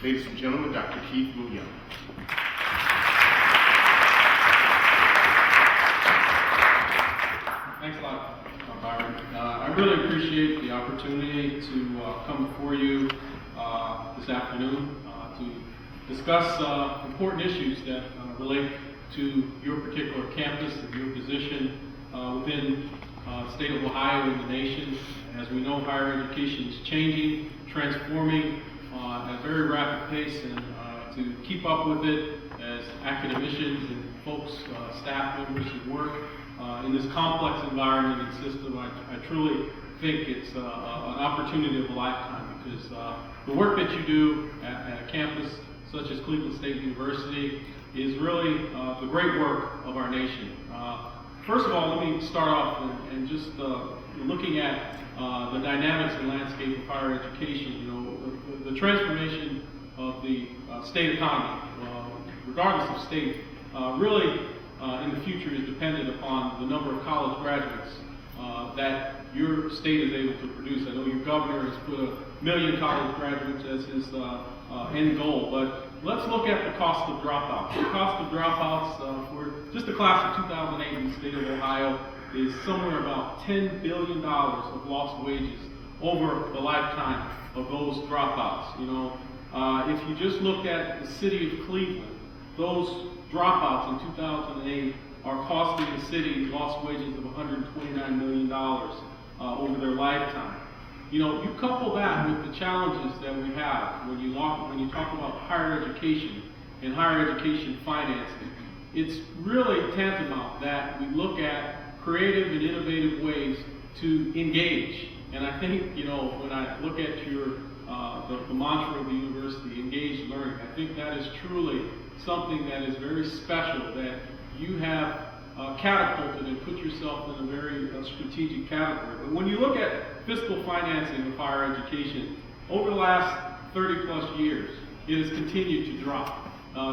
Ladies and gentlemen, Dr. Keith Moo-Young. Thanks a lot, Byron. I really appreciate the opportunity to come before you this afternoon to discuss important issues that relate to your particular campus and your position within the state of Ohio and the nation. As we know, higher education is changing, transforming at a very rapid pace, and to keep up with it as academicians and folks, staff members who work in this complex environment and system, I truly think it's an opportunity of a lifetime, because the work that you do at a campus such as Cleveland State University is really the great work of our nation. First of all, let me start off and just looking at the dynamics and landscape of higher education. You know, the transformation of the state economy, regardless of state, really in the future is dependent upon the number of college graduates that your state is able to produce. I know your governor has put 1 million college graduates as his end goal, but let's look at the cost of dropouts. The cost of dropouts for just the class of 2008 in the state of Ohio is somewhere about $10 billion of lost wages over the lifetime of those dropouts. You know, if you just looked at the city of Cleveland, those dropouts in 2008 are costing the city lost wages of $129 million over their lifetime. You know, you couple that with the challenges that we have when you talk about higher education and higher education financing. It's really tantamount that we look at creative and innovative ways to engage. And I think, you know, when I look at your the mantra of the university, engage learning, I think that is truly something that is very special, that you have catapulted and put yourself in a very strategic category. But when you look at fiscal financing of higher education, over the last 30 plus years, it has continued to drop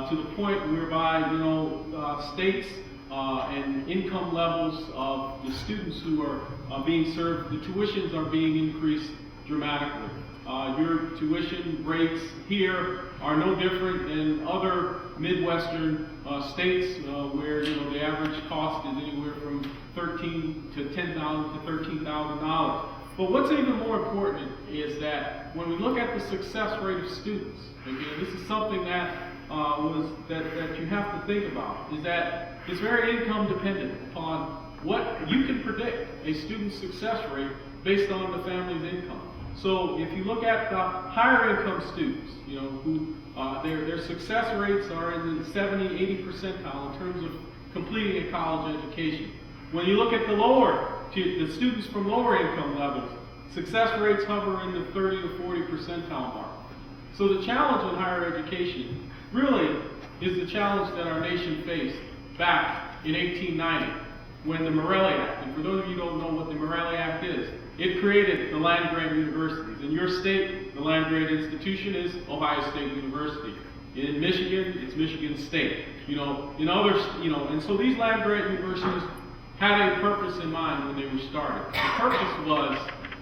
to the point whereby, you know, states and income levels of the students who are being served, the tuitions are being increased dramatically. Your tuition rates here are no different than other Midwestern states where, you know, the average cost is anywhere from $13,000 to $10,000 to $13,000. But what's even more important is that when we look at the success rate of students, again, this is something that that you have to think about, is that it's very income dependent upon what you can predict a student's success rate based on the family's income. So if you look at the higher income students, you know, who their success rates are in the 70, 80 percentile in terms of completing a college education. When you look at the students from lower income levels, success rates hover in the 30 to 40 percentile mark. So the challenge in higher education really is the challenge that our nation faced back in 1890 when the Morelli Act, and for those of you who don't know what the Morelli Act is, it created the land-grant universities. In your state, the land-grant institution is Ohio State University. In Michigan, it's Michigan State. You know, in others, you know, and so these land-grant universities had a purpose in mind when they were started. The purpose was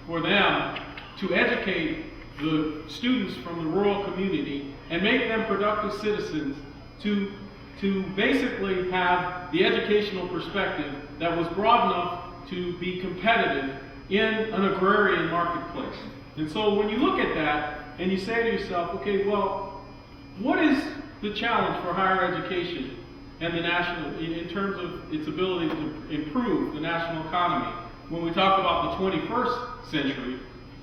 for them to educate the students from the rural community and make them productive citizens to basically have the educational perspective that was broad enough to be competitive in an agrarian marketplace. And so when you look at that and you say to yourself, okay, well, what is the challenge for higher education and the national, in terms of its ability to improve the national economy? When we talk about the 21st century,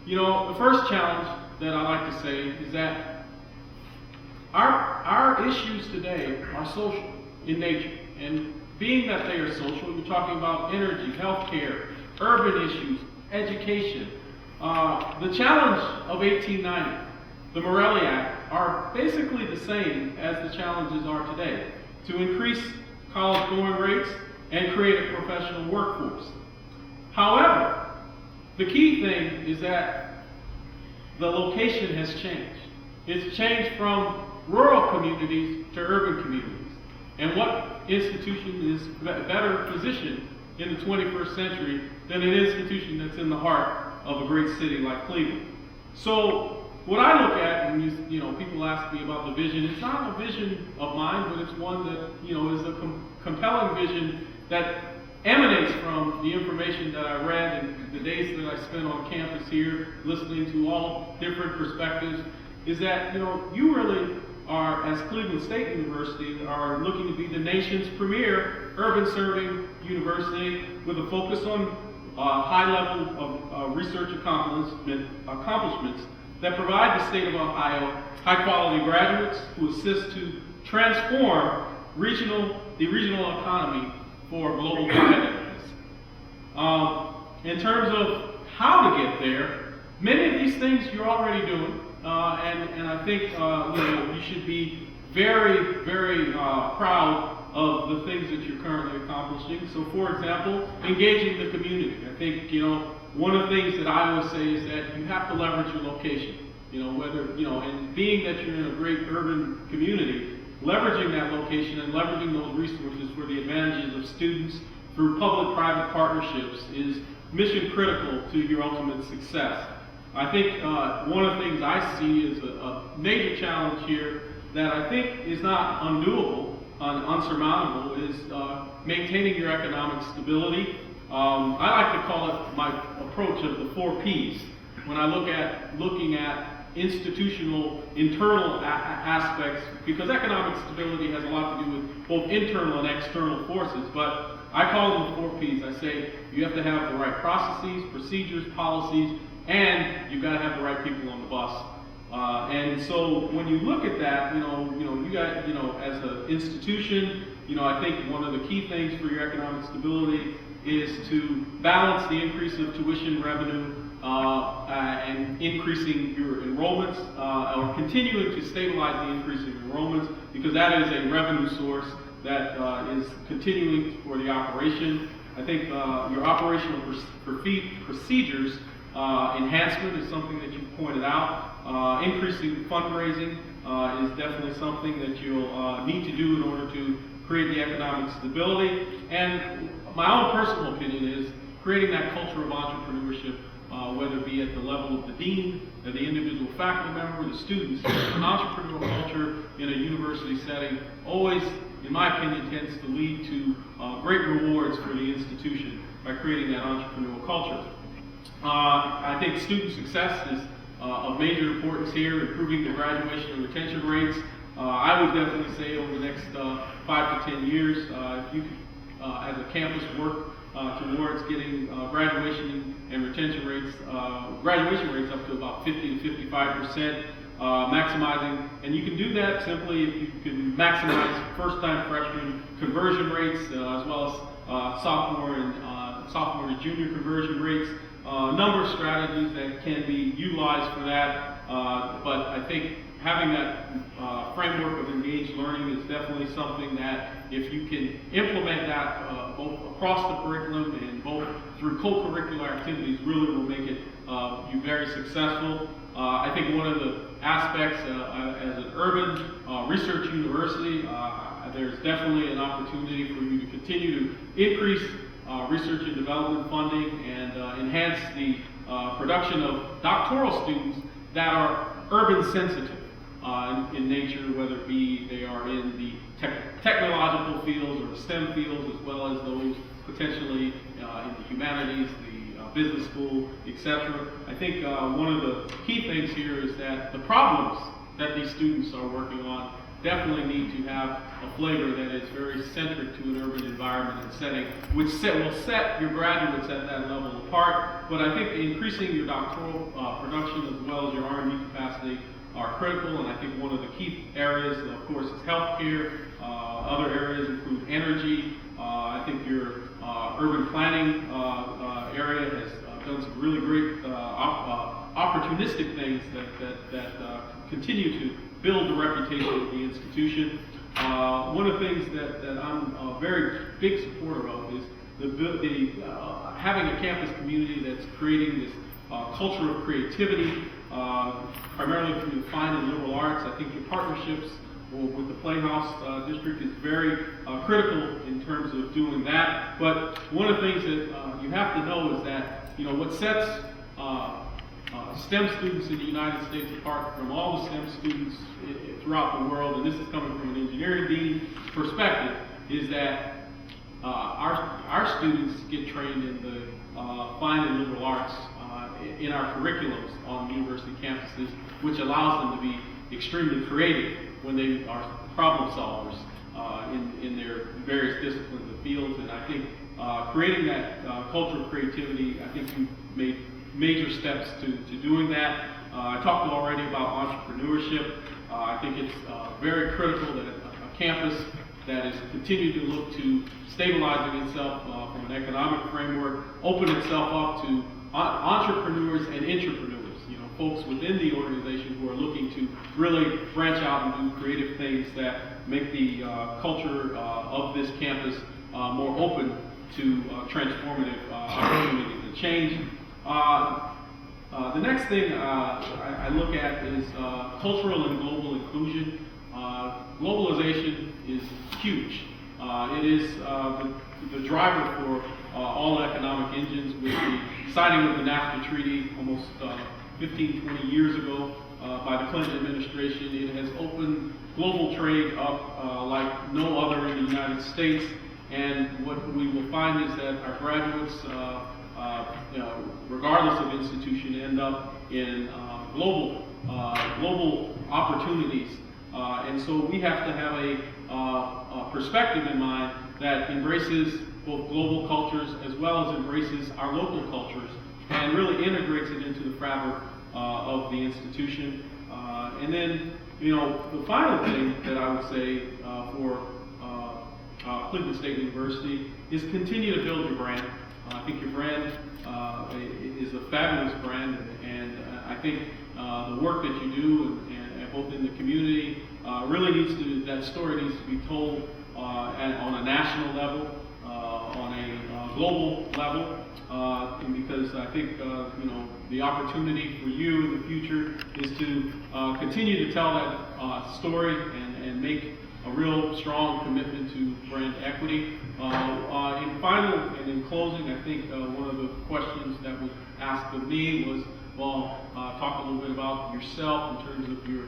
you know, the first challenge that I like to say is that our issues today are social in nature. And being that they are social, you're talking about energy, healthcare, urban issues, education. The challenge of 1890, the Morelli Act, are basically the same as the challenges are today, to increase college going rates and create a professional workforce. However, the key thing is that the location has changed. It's changed from rural communities to urban communities. And what institution is better positioned in the 21st century than an institution that's in the heart of a great city like Cleveland? So what I look at, and people ask me about the vision, it's not a vision of mine, but it's one that, is a compelling vision that emanates from the information that I read and the days that I spent on campus here, listening to all different perspectives, is that, you really are, as Cleveland State University, are looking to be the nation's premier urban serving university with a focus on high level of research accomplishments that provide the state of Ohio high quality graduates who assist to transform the regional economy for global competitiveness. In terms of how to get there, many of these things you're already doing, and I think you should be very, very proud of the things that you're currently accomplishing. So, for example, engaging the community. I think one of the things that I always say is that you have to leverage your location. And being that you're in a great urban community, leveraging that location and leveraging those resources for the advantages of students through public-private partnerships is mission critical to your ultimate success. I think one of the things I see as a major challenge here that I think is not undoable, unsurmountable, is maintaining your economic stability. I like to call it my approach of the 4 Ps. When I looking at institutional, internal aspects, because economic stability has a lot to do with both internal and external forces, but I call them the 4 Ps. I say you have to have the right processes, procedures, policies, and you've got to have the right people on the bus. And so when you look at that, you got, as an institution, I think one of the key things for your economic stability is to balance the increase of tuition revenue and increasing your enrollments, or continuing to stabilize the increase in enrollments, because that is a revenue source that is continuing for the operation. I think your operational procedures enhancement is something that you pointed out. Increasing fundraising is definitely something that you'll need to do in order to create the economic stability. And my own personal opinion is creating that culture of entrepreneurship, whether it be at the level of the dean, or the individual faculty member, or the students. An entrepreneurial culture in a university setting always, in my opinion, tends to lead to great rewards for the institution by creating that entrepreneurial culture. I think student success is of major importance here, improving the graduation and retention rates. I would definitely say over the next 5 to 10 years, if you could, as a campus, work towards getting graduation and retention rates, graduation rates up to about 50 to 55%, maximizing, and you can do that simply if you can maximize first-time freshman conversion rates, as well as sophomore and junior conversion rates. A number of strategies that can be utilized for that, but I think having that framework of engaged learning is definitely something that if you can implement that both across the curriculum and both through co-curricular activities, really will make it you very successful. I think one of the aspects as an urban research university, there's definitely an opportunity for you to continue to increase research and development funding and enhance the production of doctoral students that are urban sensitive in nature, whether it be they are in the technological fields or the STEM fields, as well as those potentially in the humanities, the business school, etc. I think one of the key things here is that the problems that these students are working on definitely need to have a flavor that is very centric to an urban environment and setting, which will set your graduates at that level apart. But I think increasing your doctoral production as well as your R&D capacity are critical, and I think one of the key areas, of course, is healthcare. Other areas include energy. I think your urban planning area has done some really great opportunistic things that continue to build the reputation of the institution. One of the things that I'm a very big supporter of is having a campus community that's creating this culture of creativity, primarily through the fine and liberal arts. I think your partnerships with the Playhouse District is very critical in terms of doing that. But one of the things that you have to know is that what sets STEM students in the United States, apart from all the STEM students throughout the world, and this is coming from an engineering dean perspective, is that our students get trained in the fine and liberal arts in our curriculums on university campuses, which allows them to be extremely creative when they are problem solvers in their various disciplines and fields. And I think creating that culture of creativity, I think you've made major steps to doing that. I talked already about entrepreneurship. I think it's very critical that a campus that is continuing to look to stabilizing itself from an economic framework, open itself up to entrepreneurs and intrapreneurs, folks within the organization who are looking to really branch out and do creative things that make the culture of this campus more open to transformative opportunities and change. The next thing I look at is cultural and global inclusion. Globalization is huge. It is the driver for all economic engines. With the signing of the NAFTA treaty almost 15, 20 years ago by the Clinton administration, it has opened global trade up like no other in the United States. And what we will find is that our graduates, regardless of institution, end up in global opportunities. And so we have to have a perspective in mind that embraces both global cultures as well as embraces our local cultures and really integrates it into the fabric of the institution. And then, the final thing that I would say for Cleveland State University is continue to build your brand. I think your brand is a fabulous brand, and I think the work that you do, and both in the community, really that story needs to be told on a national level, on a global level, because I think the opportunity for you in the future is to continue to tell that story and make a real strong commitment to brand equity. In closing, I think one of the questions that was asked of me was, talk a little bit about yourself in terms of your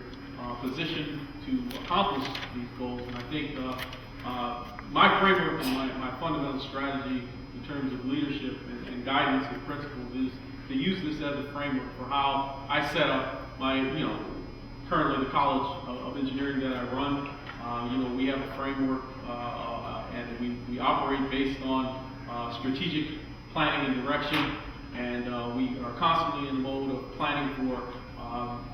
position to accomplish these goals. And I think my framework and my fundamental strategy in terms of leadership and guidance and principles is to use this as a framework for how I set up my, currently the College of Engineering that I run. We have a framework and we operate based on strategic planning and direction, and we are constantly in the mode of planning for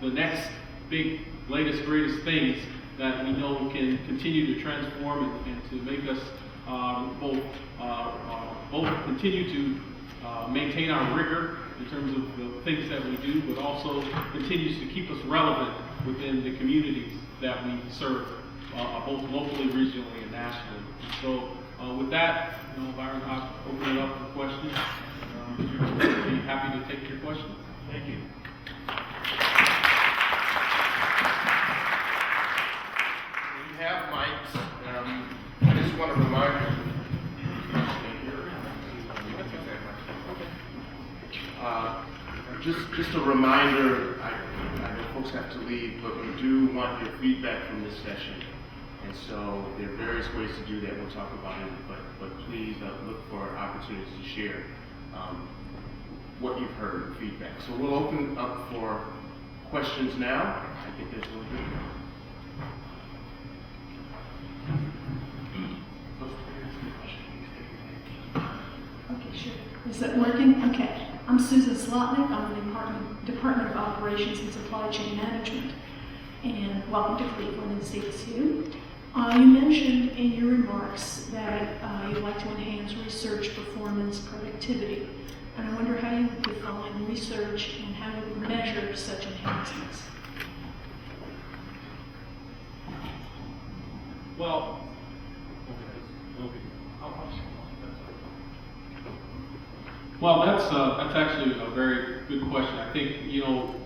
the next big, latest, greatest things that we know can continue to transform and to make us both continue to maintain our rigor in terms of the things that we do, but also continues to keep us relevant within the communities that we serve, both locally, regionally, and nationally. So with that, Byron, I'll open it up for questions. I'd be happy to take your questions. Thank you. We have mics. I just want to remind you. Just a reminder, I know folks have to leave, but we do want your feedback from this session. And so there are various ways to do that. We'll talk about it, but please look for opportunities to share what you've heard, feedback. So we'll open up for questions now. I think there's a little bit. Okay, sure. Is that working? Okay. I'm Susan Slotnick. I'm in the Department of Operations and Supply Chain Management. And welcome to Cleveland and CSU. You mentioned in your remarks that you'd like to enhance research performance productivity. And I wonder how you would define research and how you would measure such enhancements. Well, that's actually a very good question. I think,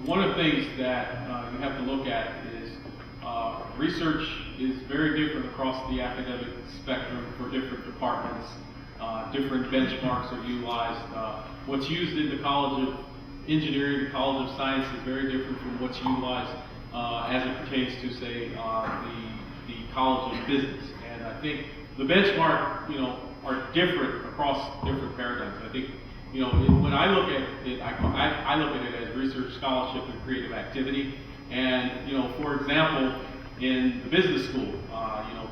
one of the things that you have to look at is research is very different across the academic spectrum for different departments. Different benchmarks are utilized. What's used in the College of engineering, the College of Science is very different from what's utilized as it pertains to, say, the College of Business. And I think the benchmark, are different across different paradigms. I think, when I look at it, I look at it as research, scholarship, and creative activity. And, for example, in the business school,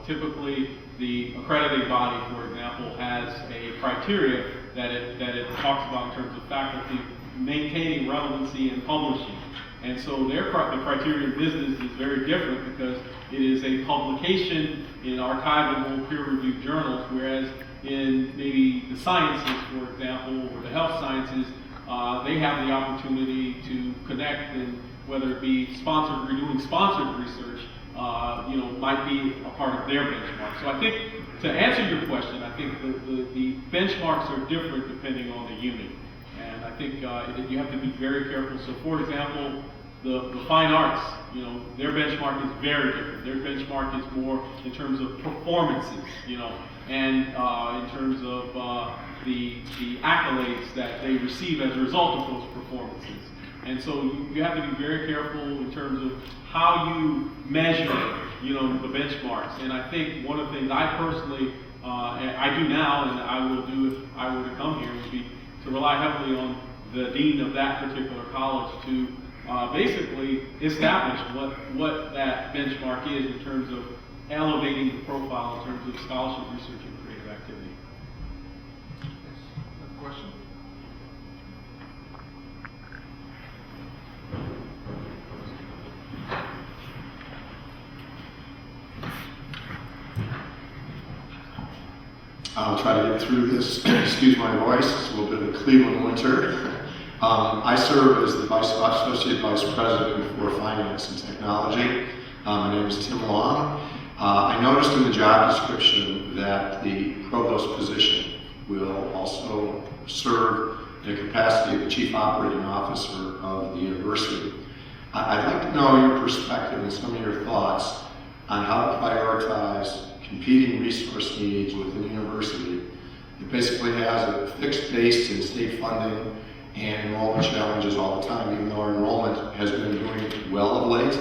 typically the accrediting body, for example, has a criteria that it talks about in terms of faculty maintaining relevancy and publishing. And so the criteria in business is very different because it is a publication in archivable, peer-reviewed journals, whereas in maybe the sciences, for example, or the health sciences, they have the opportunity to connect, and whether it be doing sponsored research, might be a part of their benchmark. So I think, to answer your question, I think the benchmarks are different depending on the unit. And I think you have to be very careful. So for example, the fine arts, their benchmark is very different. Their benchmark is more in terms of performances, and in terms of the accolades that they receive as a result of those performances. And so you have to be very careful in terms of how you measure, the benchmarks. And I think one of the things I personally, I do now, and I will do if I were to come here, would be to rely heavily on the dean of that particular college to basically establish what that benchmark is in terms of elevating the profile in terms of scholarship, research, and creative activity. Another question? I'll try to get through this. Excuse my voice, it's a little bit of a Cleveland winter. I serve as the Associate Vice President for Finance and Technology. My name is Tim Long. I noticed in the job description that the Provost position will also serve in the capacity of the Chief Operating Officer of the university. I'd like to know your perspective and some of your thoughts on how to prioritize competing resource needs within the university. It basically has a fixed base in state funding and enrollment challenges all the time, even though our enrollment has been doing well of late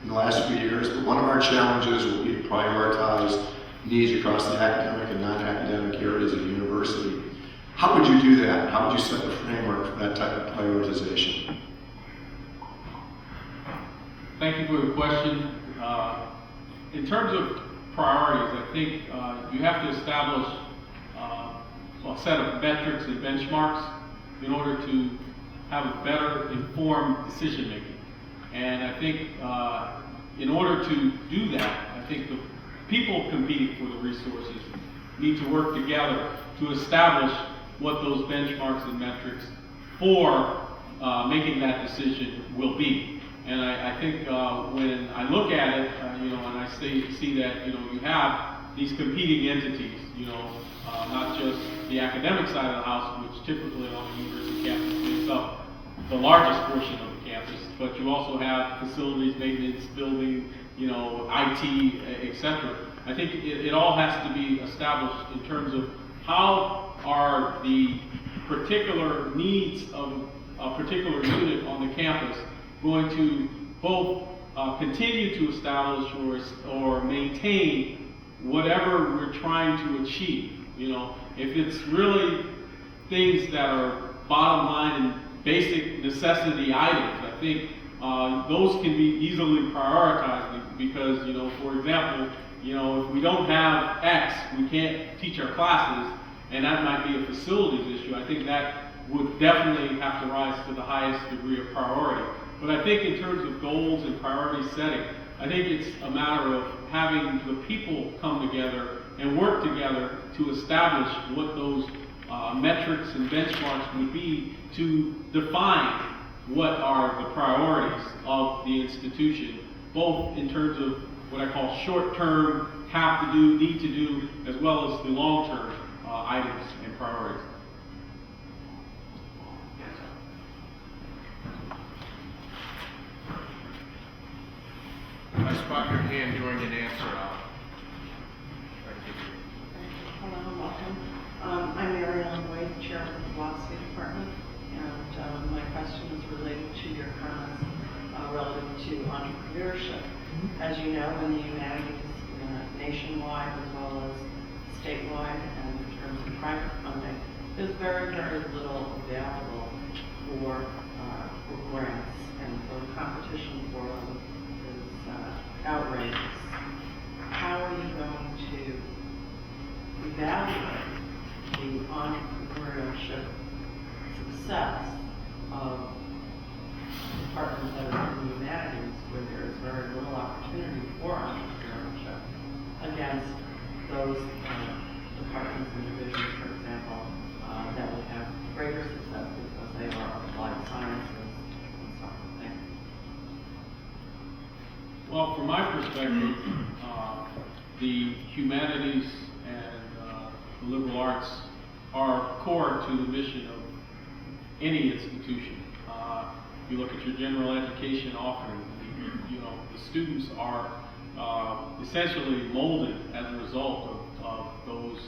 in the last few years. But one of our challenges will be to prioritize needs across the academic and non-academic areas of the university. How would you do that? How would you set the framework for that type of prioritization? Thank you for the question. In terms of priorities, I think you have to establish a set of metrics and benchmarks in order to have a better informed decision making. And I think in order to do that, I think the people competing for the resources need to work together to establish what those benchmarks and metrics for making that decision will be. And I think when I look at it, and I see that, you have these competing entities, not just the academic side of the house, which typically on the university campus makes up the largest portion of the campus, but you also have facilities, maintenance, building, IT, etc. I think it all has to be established in terms of how are the particular needs of a particular unit on the campus going to both continue to establish or maintain whatever we're trying to achieve. If it's really things that are bottom line and basic necessity items, I think those can be easily prioritized because, for example, if we don't have X, we can't teach our classes, and that might be a facilities issue. I think that would definitely have to rise to the highest degree of priority. But I think in terms of goals and priority setting, I think it's a matter of having the people come together and work together to establish what those metrics and benchmarks would be to define what are the priorities of the institution, both in terms of what I call short-term, have to do, need to do, as well as the long-term items and priorities. I spot your hand during an answer. Hello, welcome. I'm Mary Ellen Wade, Chair of the Philosophy Department, and my question is to entrepreneurship. As you know, in the humanities nationwide as well as statewide and in terms of private funding, there's very, very little available for grants, and so the competition for them is outrageous. How are you going to evaluate the entrepreneurship success of departments that are in the humanities where there is very little opportunity for entrepreneurship against those departments and divisions, for example, that would have greater success because they are applied sciences and so on? Thank you. Well, from my perspective, the humanities and the liberal arts are core to the mission of any institution. You look at your general education offerings, you know, the students are essentially molded as a result of those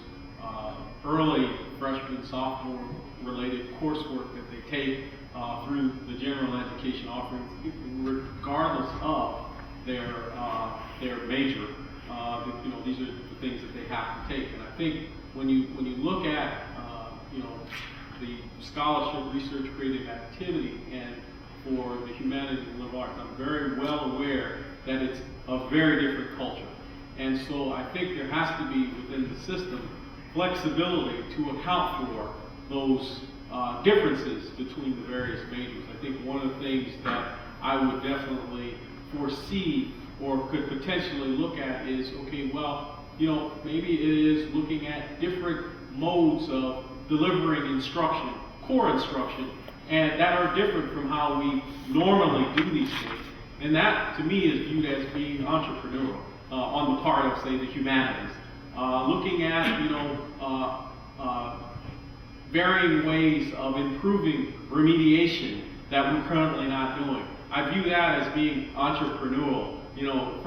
early freshman, sophomore related coursework that they take through the general education offerings, regardless of their major. You know, these are the things that they have to take. And I think when you look at you know, the scholarship, research, creative activity, and for the humanities and liberal arts, I'm very well aware that it's a very different culture. And so I think there has to be within the system flexibility to account for those differences between the various majors. I think one of the things that I would definitely foresee or could potentially look at is, okay, well, you know, maybe it is looking at different modes of delivering instruction, core instruction, and that are different from how we normally do these things. And that, to me, is viewed as being entrepreneurial on the part of, say, the humanities. Looking at, you know, varying ways of improving remediation that we're currently not doing. I view that as being entrepreneurial, you know,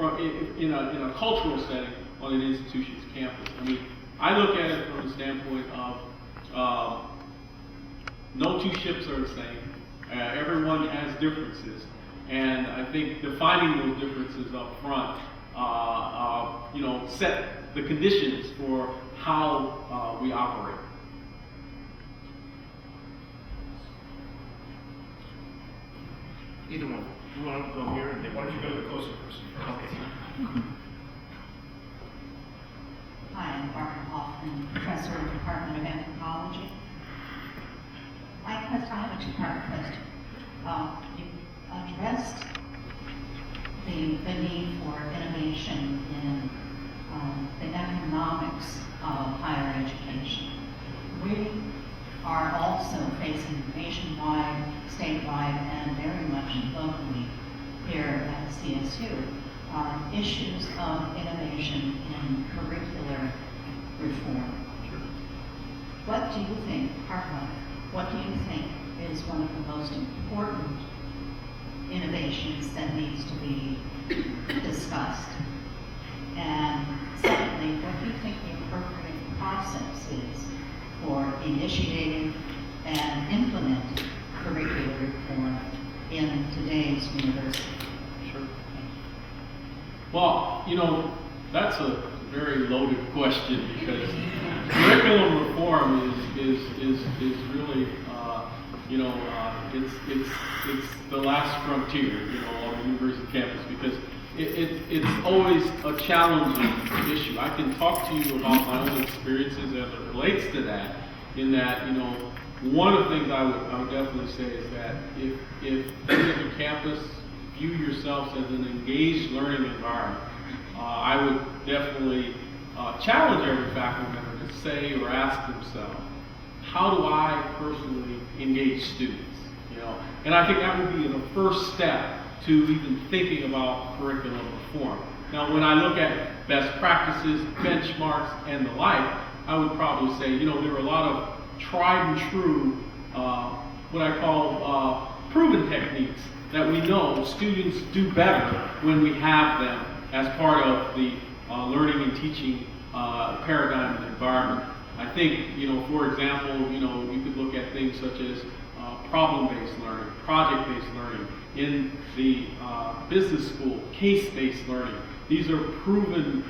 in a cultural setting on an institution's campus. I mean, I look at it from the standpoint of no two ships are the same. Everyone has differences, and I think defining those differences up front, you know, set the conditions for how we operate. Either one. You want to go here and then Why don't you go to the closer person first? Okay. Hi, I'm Barbara Hoffman, professor in the Department of Anthropology. I have a two-part question. You addressed the need for innovation in the economics of higher education. We are also facing nationwide, statewide, and very much locally here at CSU issues of innovation in curricular reform. What do you think, Hartmut, what do you think is one of the most important innovations that needs to be discussed? And secondly, what do you think the appropriate process is for initiating and implementing curricular reform in today's university? Sure. Well, you know, that's a very loaded question because curriculum reform is really, you know, it's the last frontier, you know, on the university campus because it's always a challenging issue. I can talk to you about my own experiences as it relates to that, in that, you know, one of the things I would definitely say is that if you at your campus view yourselves as an engaged learning environment, I would definitely challenge every faculty member to say or ask themselves, how do I personally engage students? You know, and I think that would be the first step to even thinking about curriculum reform. Now, when I look at best practices, benchmarks, and the like, I would probably say, you know, there are a lot of tried and true, what I call proven techniques that we know students do better when we have them as part of the learning and teaching paradigm and environment. I think, you know, for example, you know, you could look at things such as problem-based learning, project-based learning, in the business school, case-based learning. These are proven,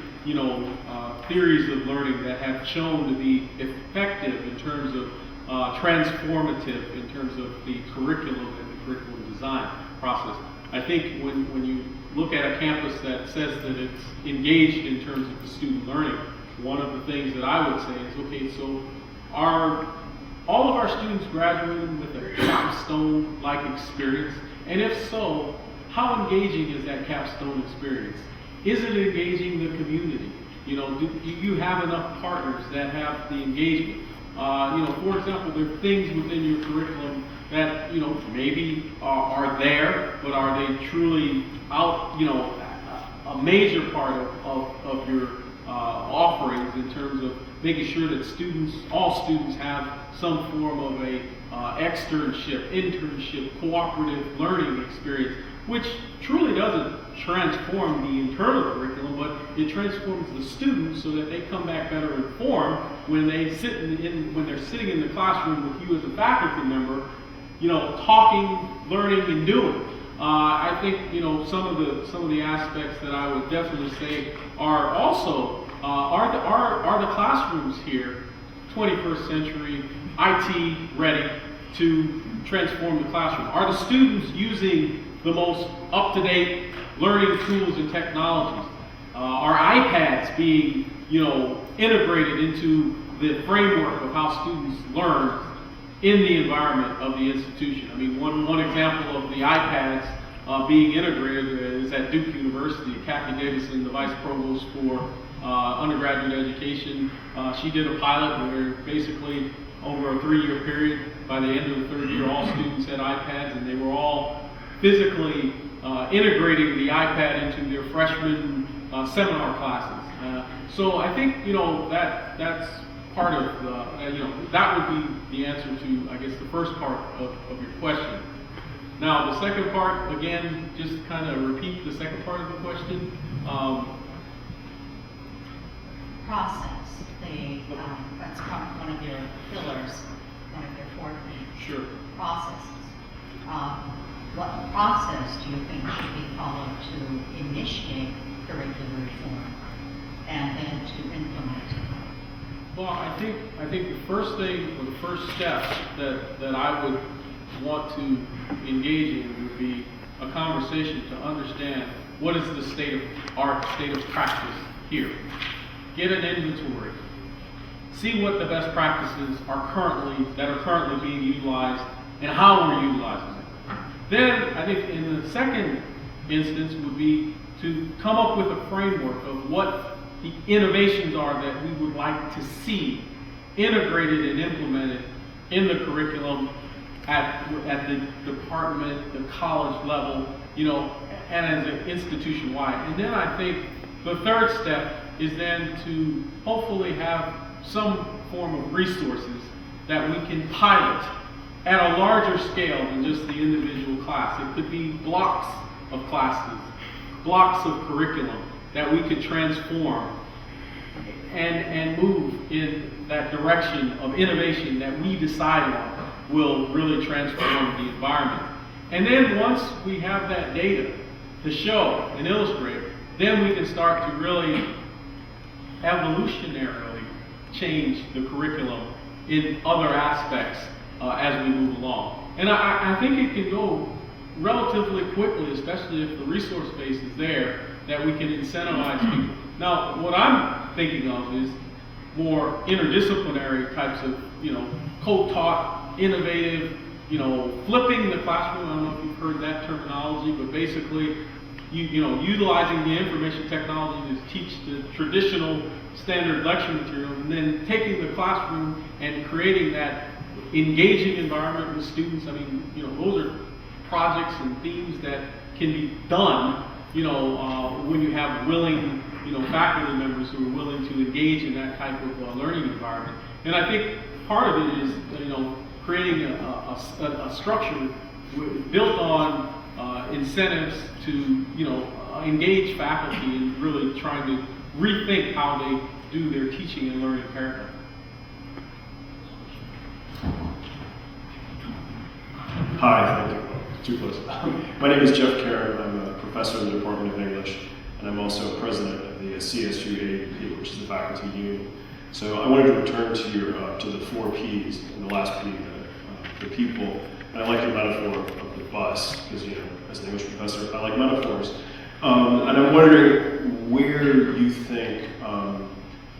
theories of learning that have shown to be effective in terms of transformative in terms of the curriculum and the curriculum design process. I think when you look at a campus that says that it's engaged in terms of the student learning, one of the things that I would say is, okay, so are all of our students graduating with a capstone-like experience? And if so, how engaging is that capstone experience? Is it engaging the community? Do you have enough partners that have the engagement? For example, there are things within your curriculum that, maybe are there, but are they truly out, a major part of your offerings in terms of making sure that all students have some form of a externship, internship, cooperative learning experience, which truly doesn't transform the internal curriculum, but it transforms the students so that they come back better informed when they when they're sitting in the classroom with you as a faculty member, talking, learning, and doing. I think some of the aspects that I would definitely say are also are the classrooms here 21st century IT ready to transform the classroom? Are the students using the most up-to-date learning tools and technologies? Are iPads being, integrated into the framework of how students learn in the environment of the institution? I mean, one example of the iPads being integrated is at Duke University. Kathy Davison, the Vice Provost for undergraduate education, she did a pilot where basically over a 3-year period, by the end of the 3rd year, all students had iPads, and they were all physically integrating the iPad into their freshman seminar classes. So I think that's part of that would be the answer to, I guess, the first part of your question. Now the second part, again, just kind of repeat the second part of the question. Process. That's one of your pillars, one of your 4 things. Sure. Processes. What process do you think should be followed to initiate curricular reform and then to implement it? Well, I think the first thing, or the first step that I would want to engage in would be a conversation to understand what is the state of practice here. Get an inventory. See what the best practices are currently being utilized and how we're utilizing it. Then I think in the second instance would be to come up with a framework of what the innovations are that we would like to see integrated and implemented in the curriculum at the department, the college level, and as an institution-wide. And then I think the third step is then to hopefully have some form of resources that we can pilot at a larger scale than just the individual class. It could be blocks of classes, blocks of curriculum that we could transform and move in that direction of innovation that we decide on will really transform the environment. And then once we have that data to show and illustrate, then we can start to really evolutionarily change the curriculum in other aspects as we move along. And I think it can go relatively quickly, especially if the resource base is there, that we can incentivize people. Now, what I'm thinking of is more interdisciplinary types of, co-taught, innovative, flipping the classroom. I don't know if you've heard that terminology, but basically, utilizing the information technology to teach the traditional standard lecture material, and then taking the classroom and creating that engaging environment with students. I mean, those are projects and themes that can be done, when you have willing, faculty members who are willing to engage in that type of learning environment. And I think part of it is, creating a structure built on incentives to, engage faculty and really trying to rethink how they do their teaching and learning paradigm. Hi, thank you. Too close. My name is Jeff Karen. I'm a professor in the Department of English, and I'm also president of the CSU AAP, which is the faculty union. So I wanted to return to your to the 4 Ps and the last P, the people. And I like your metaphor of the bus because, you know, as an English professor, I like metaphors. And I'm wondering where you think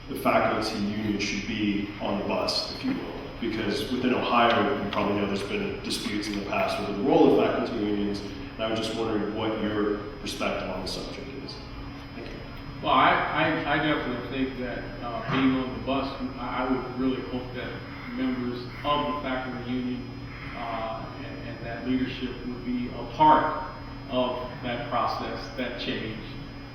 the faculty union should be on the bus, if you will. Because within Ohio, you probably know there's been disputes in the past over the role of faculty unions, and I was just wondering what your perspective on the subject is. Thank you. Well, I definitely think that being on the bus, I would really hope that members of the faculty union and that leadership would be a part of that process, that change,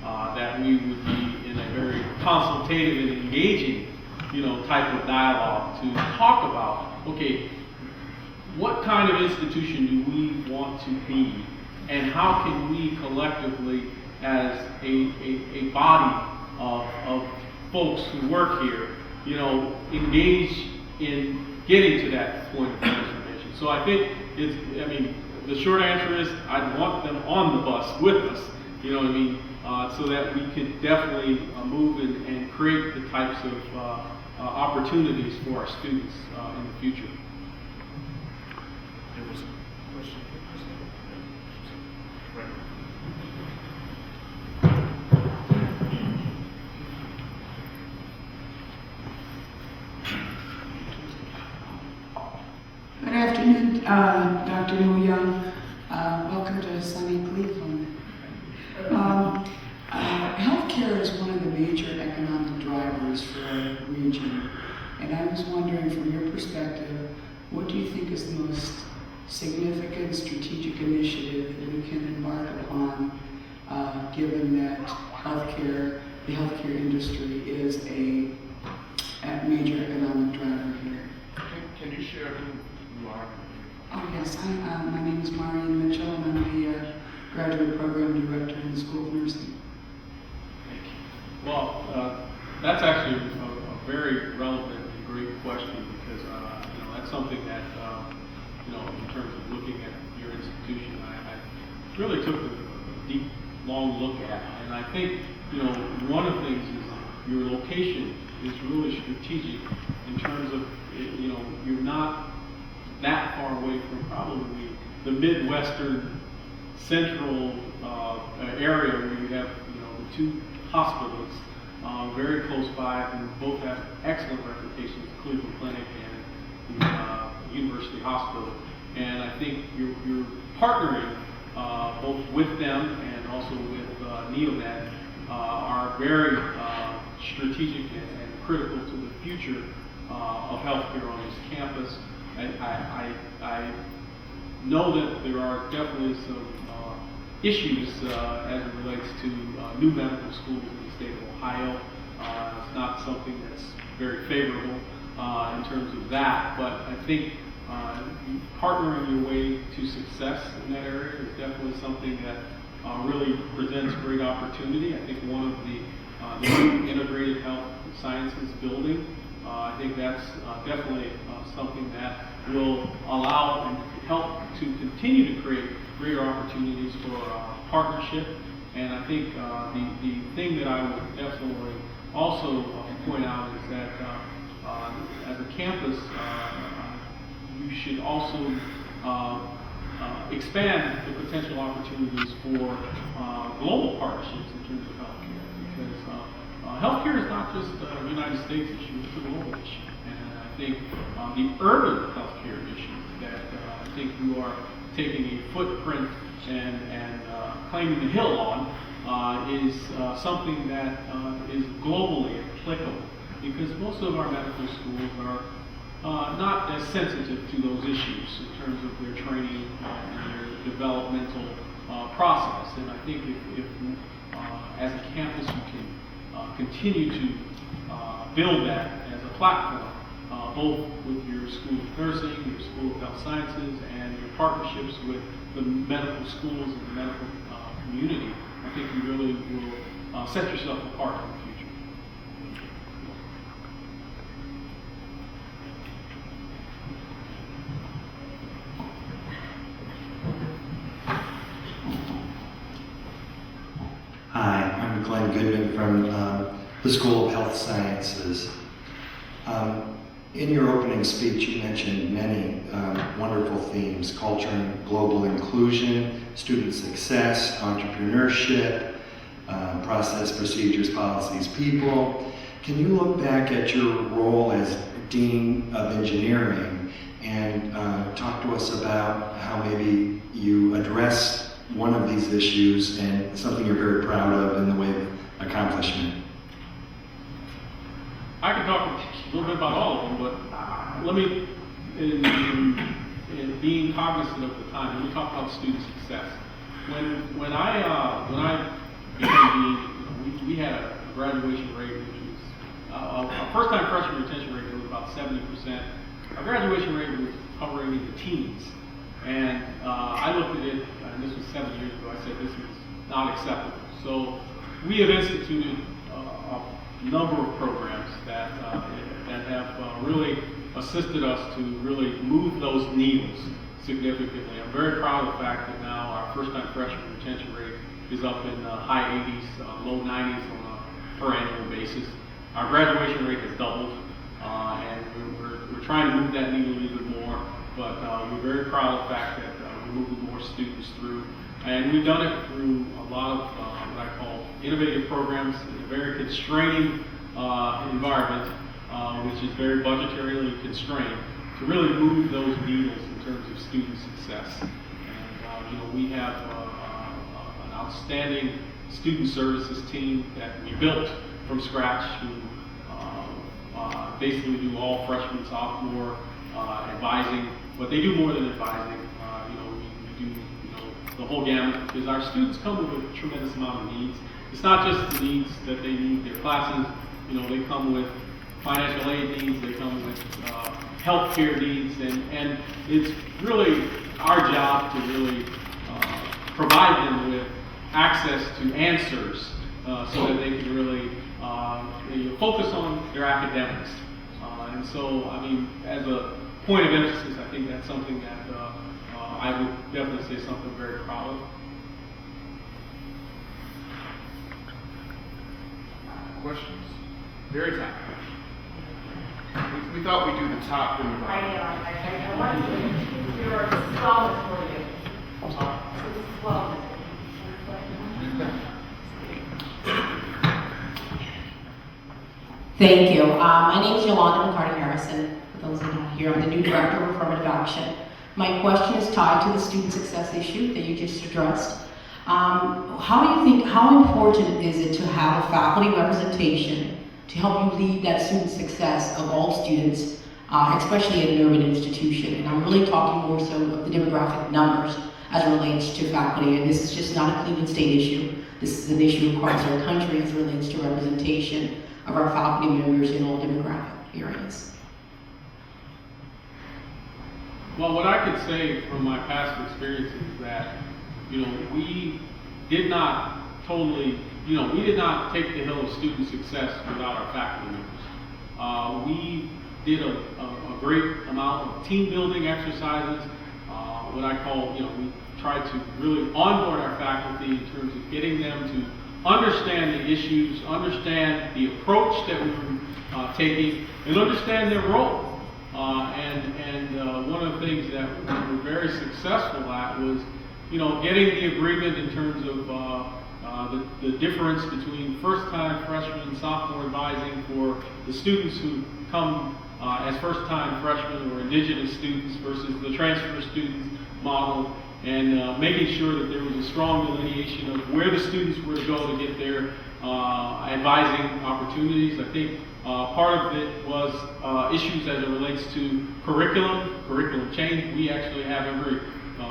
that we would be in a very consultative and engaging, you know, type of dialogue to talk about, okay, what kind of institution do we want to be, and how can we collectively, as a body of folks who work here, you know, engage in getting to that point of transformation. So I think the short answer is I'd want them on the bus with us, you know what I mean, so that we could definitely move and create the types of opportunities for our students in the future. There was a question. Good afternoon, Dr. Moo-Young. Welcome to sunny Cleveland. Healthcare is one of the major economic drivers for our region, and I was wondering, from your perspective, what do you think is the most significant strategic initiative that we can embark upon, given that the healthcare industry is a major economic driver here? Can you share who you are? Oh, yes. My name is Marian Mitchell, and I'm the graduate program director in the School of Nursing. Thank you. Well, that's actually a very relevant and great question because, you know, that's something that, you know, in terms of looking at your institution, I really took a deep, long look at. And I think, you know, one of the things is your location is really strategic in terms of, you know, you're not that far away from probably the Midwestern central area where you have, you know, the 2 hospitals very close by, and both have excellent reputations, Cleveland Clinic and the University Hospital. And I think you're partnering both with them and also with Neomed are very strategic and critical to the future of healthcare on this campus. I know that there are definitely some issues as it relates to new medical schools in the state of Ohio. It's not something that's very favorable in terms of that, but I think partnering your way to success in that area is definitely something that really presents great opportunity. I think one of the new integrated health sciences building, I think that's definitely something that will allow and help to continue to create greater opportunities for partnership. And I think the thing that I would definitely also point out is that as a campus, you should also expand the potential opportunities for global partnerships in terms of healthcare, because healthcare is not just a United States issue, it's a global issue. And I think the urban healthcare issue that I think you are taking a footprint and claiming the hill on is something that is globally applicable, because most of our medical schools are not as sensitive to those issues in terms of their training and their developmental process. And I think if as a campus you can continue to build that as a platform, both with your School of Nursing, your School of Health Sciences, and your partnerships with the medical schools and the medical community, I think you really will set yourself apart in the future. Glenn Goodman from the School of Health Sciences. In your opening speech, you mentioned many wonderful themes: culture and global inclusion, student success, entrepreneurship, process, procedures, policies, people. Can you look back at your role as Dean of Engineering and talk to us about how maybe you addressed one of these issues and something you're very proud of in the way of accomplishment? I can talk a little bit about all of them, but let me, in being cognizant of the time, let me talk about student success. When I became dean, we had a graduation rate which was our first-time freshman retention rate was about 70%. Our graduation rate was hovering in the teens, and I looked at it, and this was 7 years ago. I said this is not acceptable. So we have instituted a number of programs that have really assisted us to really move those needles significantly. I'm very proud of the fact that now our first-time freshman retention rate is up in the high 80s, low 90s on a per annual basis. Our graduation rate has doubled, and we're trying to move that needle even more. But we're very proud of the fact that we're moving more students through, and we've done it through a lot of what I call innovative programs in a very constraining environment, which is very budgetarily constrained, to really move those needles in terms of student success. And we have an outstanding student services team that we built from scratch to basically do all freshman, sophomore advising, but they do more than advising. We do the whole gamut, because our students come with a tremendous amount of needs. It's not just the needs that they need their classes. They come with financial aid needs, they come with healthcare needs, and it's really our job to really provide them with access to answers so that they can really focus on their academics. And so, as a point of emphasis, I think that's something that I would definitely say something very proud of. Questions? Very top. We thought we'd do the top and the bottom. I want to do your wellness for you. I'm sorry? This is wellness. Thank you. My name is Yolanda McCarty-Harrison. For those that are not here, I'm the new Director of Affirmative Action. My question is tied to the student success issue that you just addressed. How important is it to have a faculty representation to help you lead that student success of all students, especially at an urban institution? And I'm really talking more so of the demographic numbers as it relates to faculty. And this is just not a Cleveland State issue. This is an issue across our country as it relates to representation of our faculty members in all demographic areas. Well, what I could say from my past experiences is that, we did not take the hill of student success without our faculty members. We did a great amount of team building exercises, what I call, we tried to really onboard our faculty in terms of getting them to understand the issues, understand the approach that we were taking, and understand their role. And one of the things that we were very successful at was, getting the agreement in terms of the difference between first-time freshman and sophomore advising for the students who come as first-time freshmen or indigenous students versus the transfer students model, and making sure that there was a strong delineation of where the students were to go to get their advising opportunities. I think part of it was issues as it relates to curriculum change. We actually have every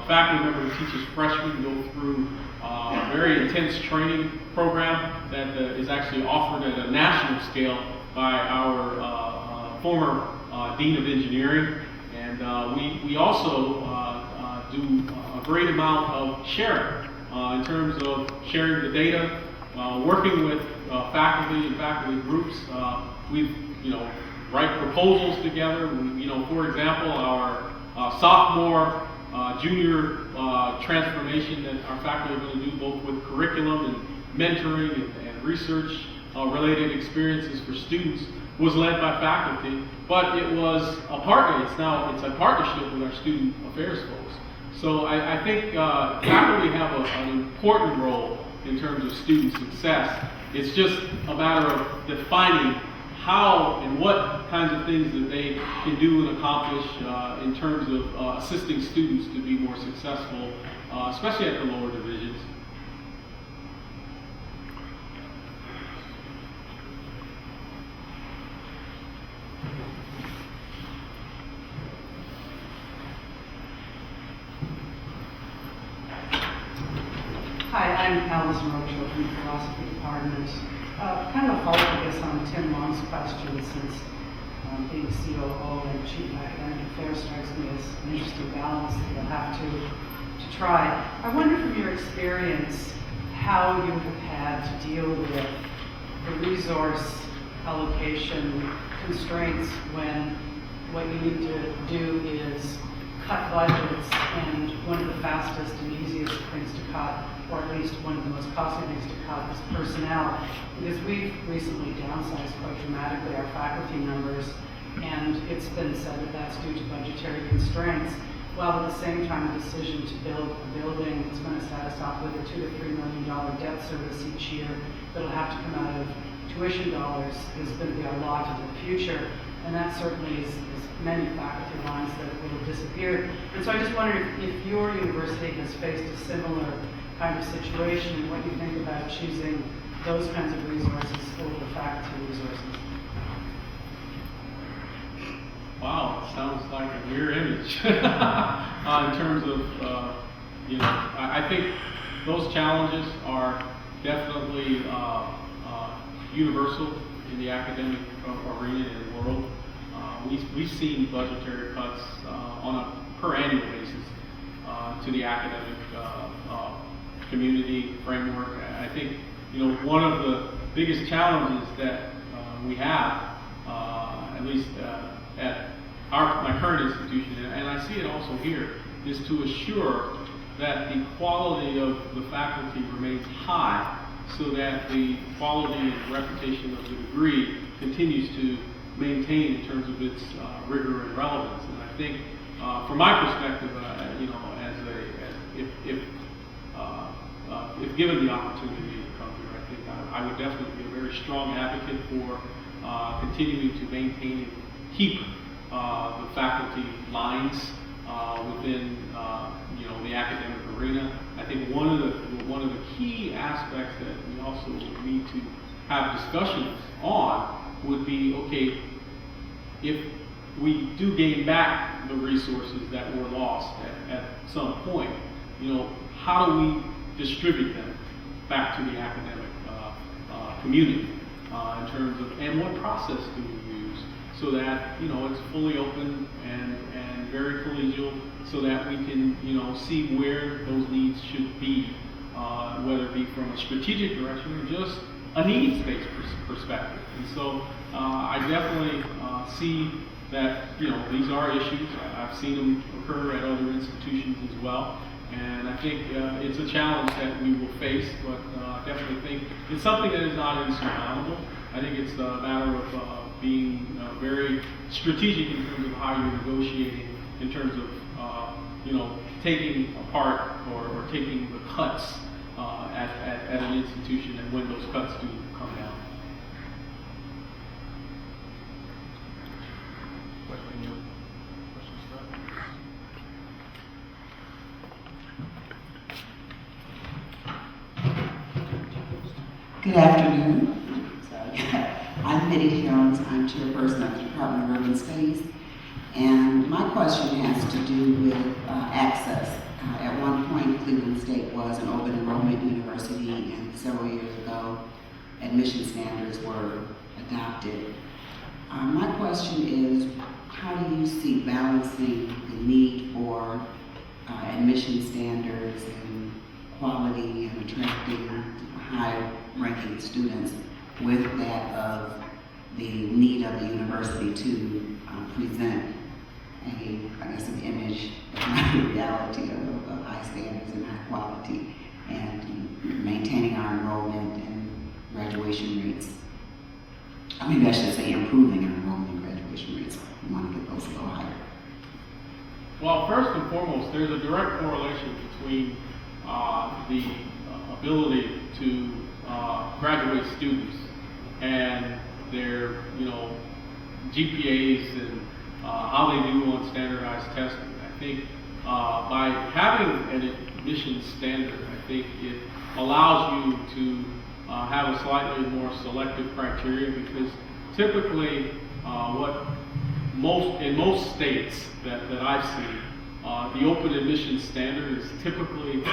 faculty member who teaches freshmen go through a very intense training program that is actually offered at a national scale by our former Dean of Engineering. And we also do a great amount of sharing in terms of sharing the data, working with faculty and faculty groups. We've, write proposals together. For example, our sophomore, junior transformation that our faculty are going to do both with curriculum and mentoring and research related experiences for students was led by faculty, but it was a partner. It's a partnership with our student affairs folks. So I think faculty have an important role in terms of student success. It's just a matter of defining how and what kinds of things that they can do and accomplish in terms of assisting students to be more successful, especially at the lower divisions. Hi, I'm Allison Rocha from the Philosophy Department. Kind of a follow-up, I guess, on Tim Long's question, since being COO and Chief Academic Affairs strikes me as an interesting balance that you'll have to try. I wonder from your experience how you have had to deal with the resource allocation constraints when what you need to do is cut budgets, and one of the fastest and easiest things to cut, or at least one of the most costly things to cut, is personnel. Because we've recently downsized quite dramatically our faculty numbers, and it's been said that that's due to budgetary constraints, while at the same time the decision to build a building that's going to set us up with a $2 to $3 million debt service each year that'll have to come out of tuition dollars is going to be a lot into the future. And that certainly is many faculty lines that will have disappeared. And so I just wondered if your university has faced a similar kind of situation, and what you think about choosing those kinds of resources over faculty resources. Wow, it sounds like a mirror image in terms of, I think those challenges are definitely universal in the academic arena and world. We've seen budgetary cuts on a per annual basis to the academic community framework. I think one of the biggest challenges that we have, at least at my current institution, and I see it also here, is to assure that the quality of the faculty remains high, so that the quality and reputation of the degree continues to maintain in terms of its rigor and relevance. And I think, from my perspective, if given the opportunity to come here, I think I would definitely be a very strong advocate for continuing to maintain and keep the faculty lines within the academic arena. I think one of the key aspects that we also need to have discussions on would be, okay, if we do gain back the resources that were lost at some point, how do we distribute them back to the academic community in terms of, and what process do we use so that it's fully open and very collegial, so that we can see where those needs should be, whether it be from a strategic direction or just a needs-based perspective. And so I definitely see that these are issues. I've seen them occur at other institutions as well, and I think it's a challenge that we will face, but definitely think it's something that is not insurmountable. I think it's a matter of being very strategic in terms of how you're negotiating, in terms of taking apart or taking the cuts at an institution, and when those cuts do come down. Good afternoon. I'm Mitty Jones. I'm chairperson of the Department of Urban Studies. And my question has to do with access. At one point, Cleveland State was an open enrollment university, and several years ago, admission standards were adopted. My question is, how do you see balancing the need for admission standards and quality and attracting high-ranking students with that of the need of the university to present an image, but not a reality of high standards and high quality, and maintaining our enrollment and graduation rates. Maybe I should say improving our enrollment and graduation rates. We want to get those a little higher. Well, first and foremost, there's a direct correlation between the ability to graduate students and their, GPAs and how they do on standardized testing. I think by having an admission standard, I think it allows you to have a slightly more selective criteria, because typically in most states that I've seen, the open admission standard is typically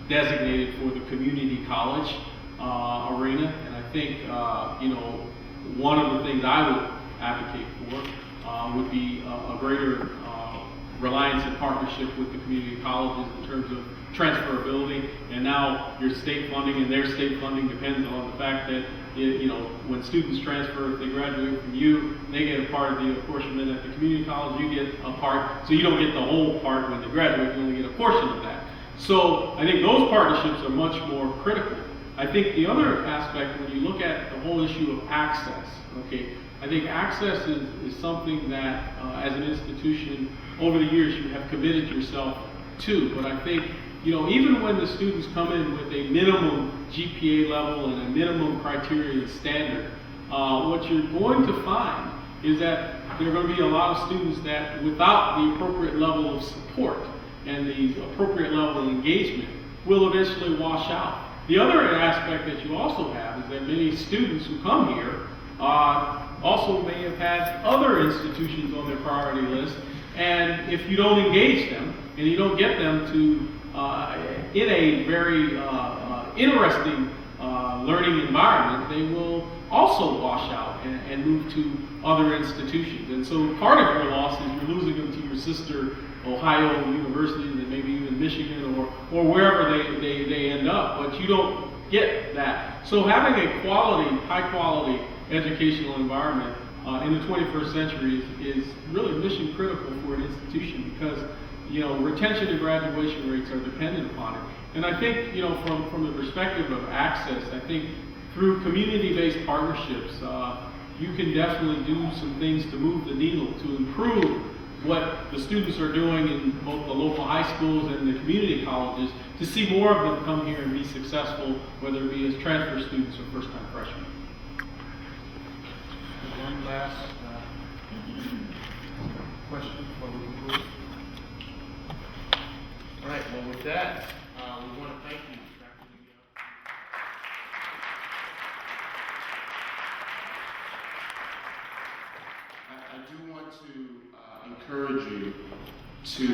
designated for the community college arena. And I think, one of the things I would advocate for would be a greater reliance and partnership with the community colleges in terms of transferability. And now your state funding and their state funding depends on the fact that when students transfer, if they graduate from you, they get a part of the apportionment. At the community college, you get a part, so you don't get the whole part when they graduate, you only get a portion of that. So I think those partnerships are much more critical. I think the other aspect, when you look at the whole issue of access, I think access is something that as an institution over the years you have committed yourself to. But I think, even when the students come in with a minimum GPA level and a minimum criteria standard, what you're going to find is that there are going to be a lot of students that, without the appropriate level of support and the appropriate level of engagement, will eventually wash out. The other aspect that you also have is that many students who come here also may have had other institutions on their priority list, and if you don't engage them and you don't get them to in a very interesting learning environment, they will also wash out and move to other institutions. And so part of your loss is you're losing them to your sister Ohio universities and maybe even Michigan or wherever they end up, but you don't get that. So having a high quality educational environment in the 21st century is really mission critical for an institution, because retention and graduation rates are dependent upon it. And I think, from the perspective of access, I think through community-based partnerships, you can definitely do some things to move the needle, to improve what the students are doing in both the local high schools and the community colleges, to see more of them come here and be successful, whether it be as transfer students or first-time freshmen. One last question before we conclude. All right, well, with that, we want to thank you, Dr. Moo-Young. I do want to encourage you to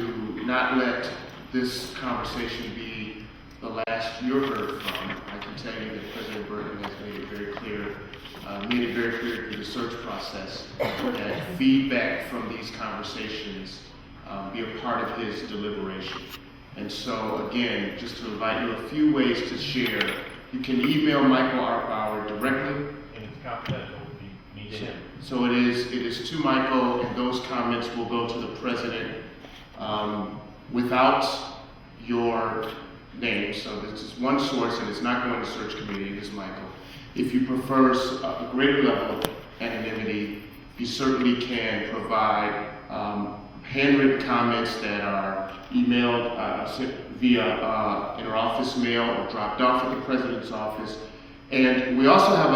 not let this conversation be the last you're heard from. I can tell you that President Burton has made it very clear through the search process that feedback from these conversations be a part of his deliberation. And so again, just to invite you a few ways to share, you can email Michael Arbauer directly. And it's confidential, me to him. So it is to Michael, and those comments will go to the president without your name. So this is one source, and it's not going to search committee. It is Michael. If you prefer a greater level of anonymity, you certainly can provide handwritten comments that are emailed sent via inter-office mail or dropped off at the president's office. And we also have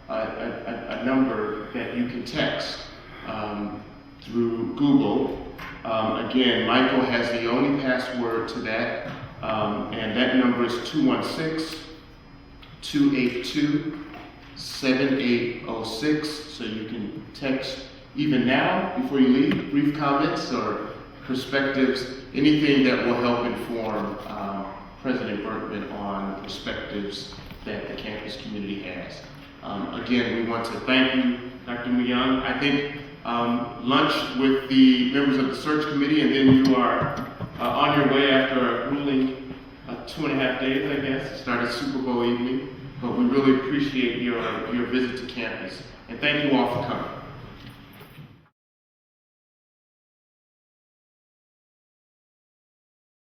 a number that you can text through Google. Again, Michael has the only password to that, and that number is 216-282-7806. So you can text even now before you leave, brief comments or perspectives, anything that will help inform President Berkman on perspectives that the campus community has. Again, we want to thank you, Dr. Moo-Young. I think lunch with the members of the search committee, and then you are on your way after a grueling 2.5 days, I guess. It started Super Bowl evening, but we really appreciate your visit to campus, and thank you all for coming.